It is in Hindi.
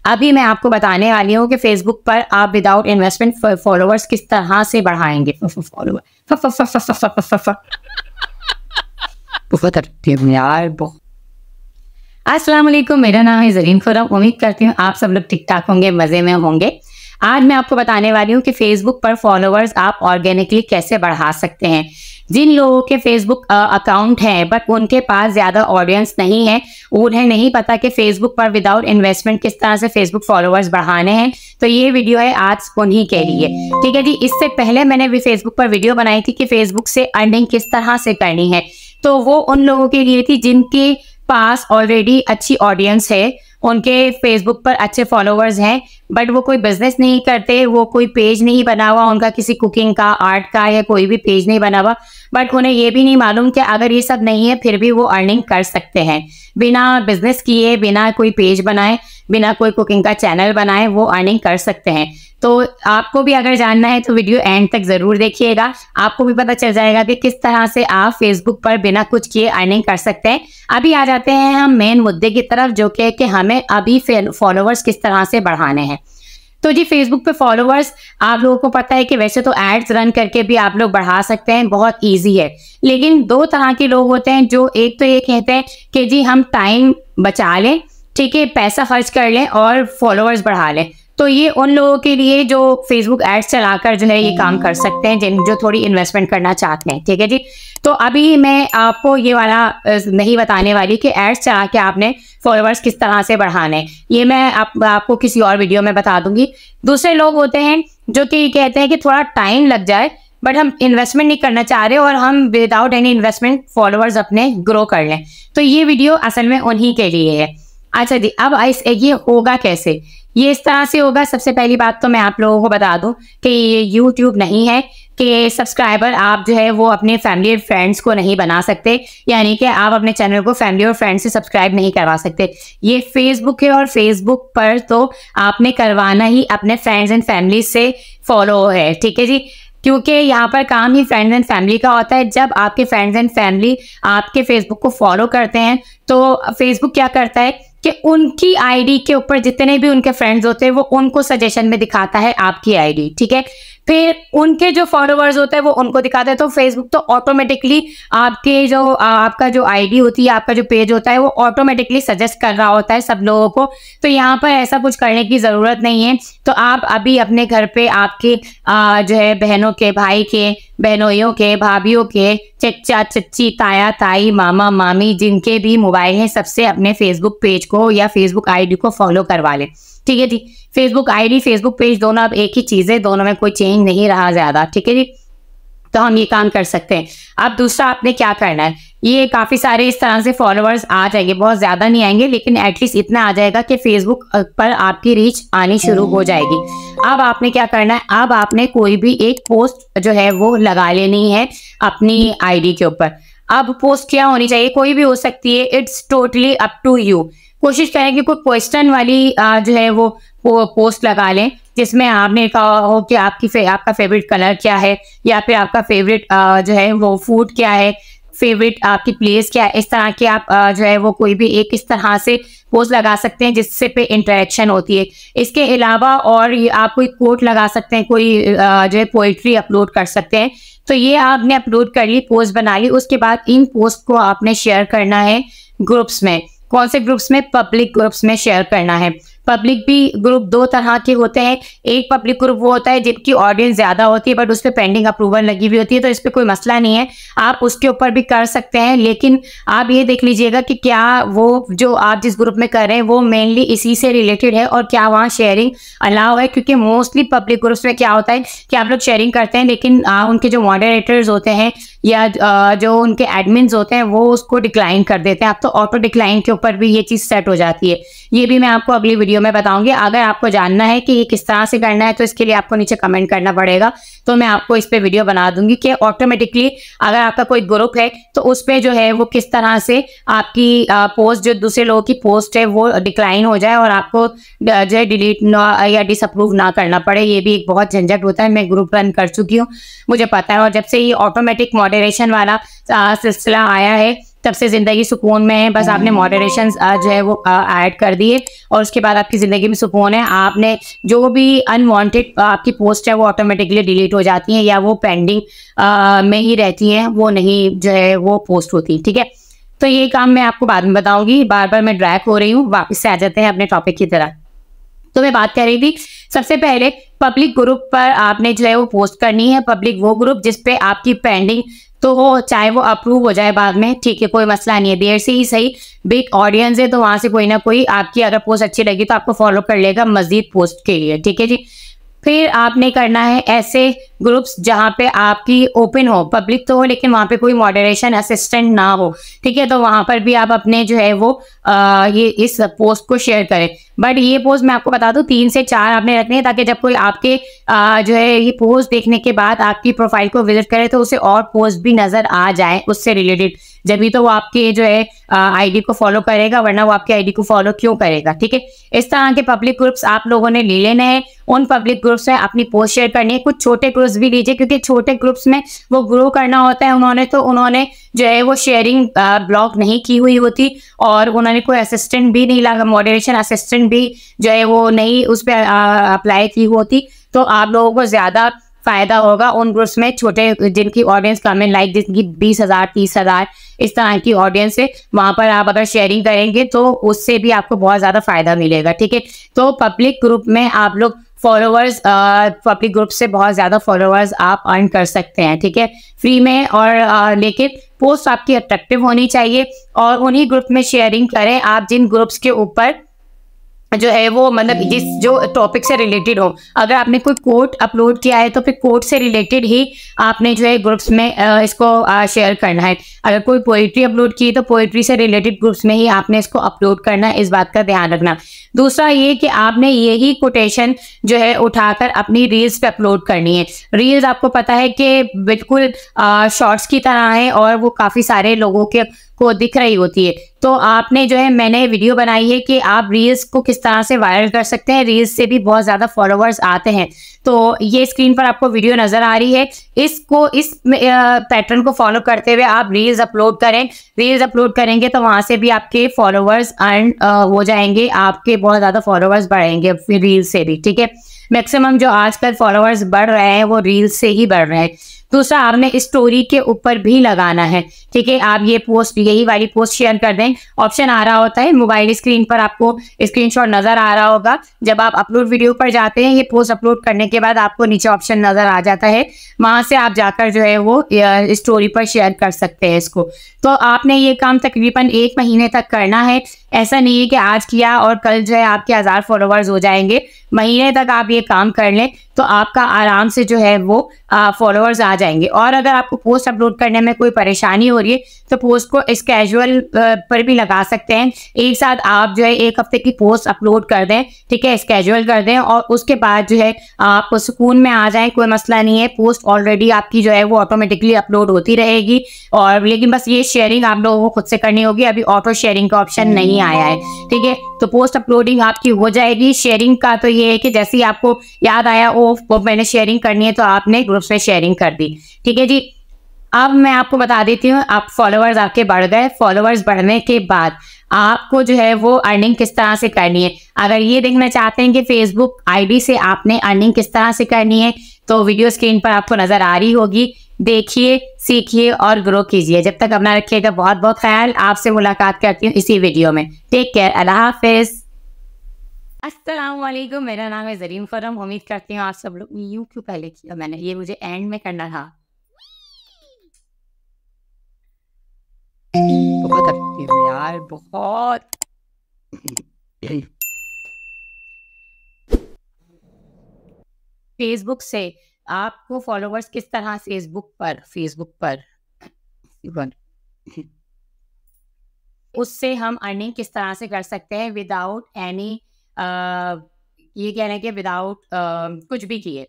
अभी मैं आपको बताने वाली हूँ कि फेसबुक पर आप विदाउट इन्वेस्टमेंट फॉलोअर्स किस तरह से बढ़ाएंगे। अस्सलाम वालेकुम, मेरा नाम है ज़रीन खुर्रम। उम्मीद करती हूँ आप सब लोग ठीक ठाक होंगे, मज़े में होंगे। आज मैं आपको बताने वाली हूँ कि फेसबुक पर फॉलोअर्स आप ऑर्गेनिकली कैसे बढ़ा सकते हैं। जिन लोगों के फेसबुक अकाउंट है बट उनके पास ज़्यादा ऑडियंस नहीं है, उन्हें नहीं पता कि फेसबुक पर विदाउट इन्वेस्टमेंट किस तरह से फेसबुक फॉलोअर्स बढ़ाने हैं, तो ये वीडियो है आज उन्हीं के लिए। ठीक है जी। इससे पहले मैंने भी फेसबुक पर वीडियो बनाई थी कि फेसबुक से अर्निंग किस तरह से करनी है, तो वो उन लोगों के लिए थी जिनके पास ऑलरेडी अच्छी ऑडियंस है, उनके फेसबुक पर अच्छे फॉलोअर्स हैं, बट वो कोई बिजनेस नहीं करते, वो कोई पेज नहीं बना हुआ उनका, किसी कुकिंग का, आर्ट का या कोई भी पेज नहीं बना हुआ, बट उन्हें ये भी नहीं मालूम कि अगर ये सब नहीं है फिर भी वो अर्निंग कर सकते हैं बिना बिजनेस किए, बिना कोई पेज बनाए, बिना कोई कुकिंग का चैनल बनाए, वो अर्निंग कर सकते हैं। तो आपको भी अगर जानना है तो वीडियो एंड तक जरूर देखिएगा, आपको भी पता चल जाएगा कि किस तरह से आप फेसबुक पर बिना कुछ किए अर्निंग कर सकते हैं। अभी आ जाते हैं हम मेन मुद्दे की तरफ, जो कि हमें अभी फॉलोअर्स किस तरह से बढ़ाने हैं। तो जी, फेसबुक पे फॉलोअर्स आप लोगों को पता है कि वैसे तो एड्स रन करके भी आप लोग बढ़ा सकते हैं, बहुत इजी है। लेकिन दो तरह के लोग होते हैं, जो एक तो ये कहते हैं कि जी हम टाइम बचा लें, ठीक है, पैसा खर्च कर लें और फॉलोअर्स बढ़ा लें। तो ये उन लोगों के लिए जो फेसबुक एड्स चलाकर जो है ये काम कर सकते हैं, जिन जो थोड़ी इन्वेस्टमेंट करना चाहते हैं। ठीक है जी। तो अभी मैं आपको ये वाला नहीं बताने वाली कि एड्स चला के आपने फॉलोअर्स किस तरह से बढ़ाने, ये मैं आपको किसी और वीडियो में बता दूंगी। दूसरे लोग होते हैं जो कि कहते हैं कि थोड़ा टाइम लग जाए बट हम इन्वेस्टमेंट नहीं करना चाह रहे और हम विदाउट एनी इन्वेस्टमेंट फॉलोअर्स अपने ग्रो कर लें, तो ये वीडियो असल में उन्हीं के लिए है। अच्छा जी, अब ये होगा कैसे? ये इस तरह से होगा। सबसे पहली बात तो मैं आप लोगों को बता दूं कि ये यूट्यूब नहीं है कि सब्सक्राइबर आप जो है वो अपने फैमिली और फ्रेंड्स को नहीं बना सकते, यानी कि आप अपने चैनल को फैमिली और फ्रेंड्स से सब्सक्राइब नहीं करवा सकते। ये फेसबुक है और फेसबुक पर तो आपने करवाना ही अपने फ्रेंड्स एंड फैमिली से फॉलो है। ठीक है जी, क्योंकि यहाँ पर काम ही फ्रेंड्स एंड फैमिली का होता है। जब आपके फ्रेंड्स एंड फैमिली आपके फेसबुक को फॉलो करते हैं तो फेसबुक क्या करता है कि उनकी आईडी के ऊपर जितने भी उनके फ्रेंड्स होते हैं वो उनको सजेशन में दिखाता है आपकी आईडी। ठीक है, फिर उनके जो फॉलोअर्स होते हैं वो उनको दिखाते हैं, तो फेसबुक तो ऑटोमेटिकली आपके जो आपका जो आईडी होती है, आपका जो पेज होता है, वो ऑटोमेटिकली सजेस्ट कर रहा होता है सब लोगों को। तो यहाँ पर ऐसा कुछ करने की ज़रूरत नहीं है। तो आप अभी अपने घर पे आपके जो है बहनों के, भाई के, बहनोइयों के, भाभीियों के, चचा चच्ची, ताया ताई, मामा मामी, जिनके भी मोबाइल है, सबसे अपने फेसबुक पेज को या फेसबुक आईडी को फॉलो करवा लें। ठीक है जी। फेसबुक आईडी, फेसबुक पेज दोनों अब एक ही चीज़ है, दोनों में कोई चेंज नहीं रहा ज़्यादा। ठीक है जी, तो हम ये काम कर सकते हैं। अब दूसरा आपने क्या करना है, ये काफ़ी सारे इस तरह से फॉलोअर्स आ जाएंगे, बहुत ज़्यादा नहीं आएंगे लेकिन एटलीस्ट इतना आ जाएगा कि फेसबुक पर आपकी रीच आनी शुरू हो जाएगी। अब आपने क्या करना है, अब आपने कोई भी एक पोस्ट जो है वो लगा लेनी है अपनी आईडी के ऊपर। अब पोस्ट क्या होनी चाहिए, कोई भी हो सकती है, it's totally up to you. कोशिश करें कि कोई क्वेश्चन वाली जो है वो पोस्ट लगा लें, जिसमें आपने कहा हो कि आपका फेवरेट कलर क्या है, या फिर आपका फेवरेट जो है वो फूड क्या है, फेवरेट आपकी प्लेस क्या है। इस तरह के आप जो है वो कोई भी एक इस तरह से पोस्ट लगा सकते हैं जिससे पे इंटरेक्शन होती है। इसके अलावा और आप कोई कोट लगा सकते हैं, कोई जो है पोइट्री अपलोड कर सकते हैं। तो ये आपने अपलोड कर ली, पोस्ट बना ली, उसके बाद इन पोस्ट को आपने शेयर करना है ग्रुप्स में। कौन से ग्रुप्स में? पब्लिक ग्रुप्स में शेयर करना है। पब्लिक भी ग्रुप दो तरह के होते हैं। एक पब्लिक ग्रुप वो होता है जिनकी ऑडियंस ज़्यादा होती है बट उस पर पेंडिंग अप्रूवल लगी हुई होती है, तो इस पर कोई मसला नहीं है, आप उसके ऊपर भी कर सकते हैं। लेकिन आप ये देख लीजिएगा कि क्या वो जो आप जिस ग्रुप में कर रहे हैं वो मेनली इसी से रिलेटेड है और क्या वहाँ शेयरिंग अलाउ है। क्योंकि मोस्टली पब्लिक ग्रुप्स में क्या होता है कि आप लोग शेयरिंग करते हैं लेकिन उनके जो मॉडरेटर्स होते हैं या जो उनके एडमिन्स होते हैं वो उसको डिक्लाइन कर देते हैं। अब तो ऑटो डिक्लाइन के ऊपर भी ये चीज़ सेट हो जाती है। ये भी मैं आपको अगली वीडियो में बताऊंगी। अगर आपको जानना है कि ये किस तरह से करना है तो इसके लिए आपको नीचे कमेंट करना पड़ेगा, तो मैं आपको इस पे वीडियो बना दूंगी कि ऑटोमेटिकली अगर आपका कोई ग्रुप है तो उस पे जो है वो किस तरह से आपकी पोस्ट, जो दूसरे लोगों की पोस्ट है, वो डिक्लाइन हो जाए और आपको जो है डिलीट या डिसअप्रूव ना करना पड़े। ये भी एक बहुत झंझट होता है। मैं ग्रुप रन कर चुकी हूँ, मुझे पता है। और जब से ये ऑटोमेटिक मॉडरेशन वाला सिलसिला आया है तब से ज़िंदगी सुकून में है। बस आपने मॉडरेशन जो है वो ऐड कर दिए और उसके बाद आपकी ज़िंदगी में सुकून है। आपने जो भी अनवांटेड आपकी पोस्ट है वो ऑटोमेटिकली डिलीट हो जाती हैं या वो पेंडिंग में ही रहती हैं, वो नहीं जो है वो पोस्ट होती। ठीक है, तो ये काम मैं आपको बाद में बताऊंगी। बार बार मैं ड्रैग हो रही हूँ, वापस से आ जाते हैं अपने टॉपिक की तरह। तो मैं बात कर रही थी, सबसे पहले पब्लिक ग्रुप पर आपने जो है वो पोस्ट करनी है। पब्लिक वो ग्रुप जिसपे आपकी पेंडिंग तो हो, चाहे वो अप्रूव हो जाए बाद में, ठीक है, कोई मसला नहीं है, देर से ही सही। बिग ऑडियंस है तो वहां से कोई ना कोई आपकी अगर पोस्ट अच्छी लगी तो आपको फॉलो कर लेगा मजीद पोस्ट के लिए। ठीक है जी, फिर आपने करना है ऐसे ग्रुप्स जहाँ पे आपकी ओपन हो, पब्लिक तो हो लेकिन वहाँ पे कोई मॉडरेशन असिस्टेंट ना हो। ठीक है, तो वहाँ पर भी आप अपने जो है वो ये इस पोस्ट को शेयर करें। बट ये पोस्ट मैं आपको बता दूं 3 से 4 आपने रखने हैं, ताकि जब कोई आपके जो है ये पोस्ट देखने के बाद आपकी प्रोफाइल को विजिट करे तो उसे और पोस्ट भी नजर आ जाए उससे रिलेटेड, जब भी तो वो आपके जो है आईडी को फॉलो करेगा, वरना वो आपके आईडी को फॉलो क्यों करेगा। ठीक है, इस तरह के पब्लिक ग्रुप्स आप लोगों ने ले लेने हैं। उन पब्लिक ग्रुप्स में अपनी पोस्ट शेयर करनी है। कुछ छोटे ग्रुप्स भी लीजिए, क्योंकि छोटे ग्रुप्स में वो ग्रो करना होता है। उन्होंने जो है वो शेयरिंग ब्लॉक नहीं की हुई होती और उन्होंने कोई असिस्टेंट भी नहीं लगा, मॉडरेशन असिस्टेंट भी जो है वो नहीं उस पर अप्लाई की होती। तो आप लोगों को ज्यादा फायदा होगा उन ग्रुप्स में, छोटे जिनकी ऑडियंस कम है, लाइक जिनकी 20,000 30,000 इस तरह की ऑडियंस है, वहां पर आप अगर शेयरिंग करेंगे तो उससे भी आपको बहुत ज्यादा फायदा मिलेगा। ठीक है, तो पब्लिक ग्रुप में आप लोग फॉलोअर्स, पब्लिक ग्रुप से बहुत ज्यादा फॉलोअर्स आप अर्न कर सकते हैं। ठीक है, फ्री में, और लेकिन पोस्ट आपकी अट्रैक्टिव होनी चाहिए और उन्हीं ग्रुप में शेयरिंग करें आप जिन ग्रुप्स के ऊपर जो है वो मतलब जिस जो टॉपिक से रिलेटेड हो। अगर आपने कोई कोट अपलोड किया है तो फिर कोट से रिलेटेड ही आपने जो है ग्रुप्स में इसको शेयर करना है। अगर कोई पोइट्री अपलोड की है तो पोइट्री से रिलेटेड ग्रुप्स में ही आपने इसको अपलोड करना है, इस बात का ध्यान रखना। दूसरा ये कि आपने यही कोटेशन जो है उठाकर अपनी रील्स पे अपलोड करनी है। रील्स आपको पता है कि बिल्कुल शॉर्ट्स की तरह है और वो काफ़ी सारे लोगों के को दिख रही होती है। तो आपने जो है, मैंने वीडियो बनाई है कि आप रील्स को किस तरह से वायरल कर सकते हैं। रील्स से भी बहुत ज़्यादा फॉलोअर्स आते हैं। तो ये स्क्रीन पर आपको वीडियो नज़र आ रही है, इस पैटर्न को फॉलो करते हुए आप रील्स अपलोड करें। रील्स अपलोड करेंगे तो वहाँ से भी आपके फॉलोअर्स अर्न हो जाएंगे, आपके बहुत ज़्यादा फॉलोअर्स बढ़ेंगे फिर रील्स से भी। ठीक है, मैक्सिमम जो आजकल फॉलोअर्स बढ़ रहे हैं वो रील्स से ही बढ़ रहे हैं। दूसरा, आपने स्टोरी के ऊपर भी लगाना है। ठीक है, आप ये पोस्ट, यही वाली पोस्ट शेयर कर दें। ऑप्शन आ रहा होता है मोबाइल स्क्रीन पर, आपको स्क्रीनशॉट नजर आ रहा होगा। जब आप अपलोड वीडियो पर जाते हैं, ये पोस्ट अपलोड करने के बाद आपको नीचे ऑप्शन नजर आ जाता है, वहां से आप जाकर जो है वो स्टोरी पर शेयर कर सकते हैं इसको। तो आपने ये काम तकरीबन 1 महीने तक करना है। ऐसा नहीं है कि आज किया और कल जो है आपके 1000 फॉलोअर्स हो जाएंगे। महीने तक आप ये काम कर लें तो आपका आराम से जो है वो फॉलोअर्स आ जाएंगे। और अगर आपको पोस्ट अपलोड करने में कोई परेशानी हो रही है तो पोस्ट को स्केजुअल पर भी लगा सकते हैं। एक साथ आप जो है 1 हफ्ते की पोस्ट अपलोड कर दें, ठीक है, स्केजुअल कर दें और उसके बाद जो है आप सुकून में आ जाएं, कोई मसला नहीं है। पोस्ट ऑलरेडी आपकी जो है वो ऑटोमेटिकली अपलोड होती रहेगी। और लेकिन बस ये शेयरिंग आप लोगों को खुद से करनी होगी, अभी ऑटो शेयरिंग का ऑप्शन नहीं आया है। ठीक है, तो पोस्ट अपलोडिंग आपकी हो जाएगी। शेयरिंग का तो ये है कि जैसे ही आपको याद आया वो मैंने शेयरिंग करनी है तो आपने ग्रुप्स में शेयरिंग कर दी। ठीक है जी, अब मैं आपको बता देती हूँ, आप फॉलोअर्स आपके बढ़ गए। फॉलोअर्स बढ़ने के बाद आपको जो है वो अर्निंग किस तरह से करनी है। अगर ये देखना चाहते हैं कि फेसबुक आईडी से आपने अर्निंग किस तरह से करनी है तो वीडियो स्क्रीन पर आपको नजर आ रही होगी। देखिए, सीखिए और ग्रो कीजिए। जब तक अपना रखिएगा बहुत बहुत ख्याल। आपसे मुलाकात करती हूँ इसी वीडियो में। टेक केयर, अल्लाह हाफिज। अस्सलाम वालेकुम, मेरा नाम है ज़रीन खुर्रम। उम्मीद करती हूँ आप सब लोग, यूं क्यों पहले किया मैंने, ये मुझे एंड में करना था। बहुत अच्छी हूँ यार, बहुत। फेसबुक से आपको फॉलोअर्स किस तरह, फेसबुक पर उससे हम अर्निंग किस तरह से कर सकते हैं विदाउट एनी, ये कहने के विदाउट कुछ भी किए।